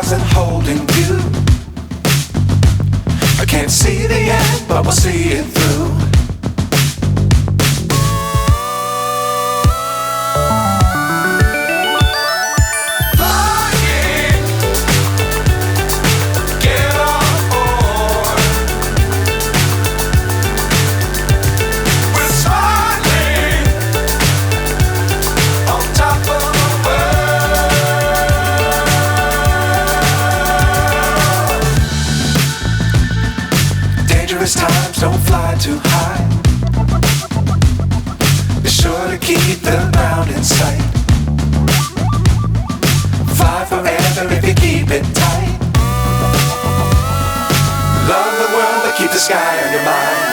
stars and holding you. I can't see the end, but we'll see it through. Times don't fly too high. Be sure to keep the ground in sight. Fly forever if you keep it tight. Love the world but keep the sky on your mind.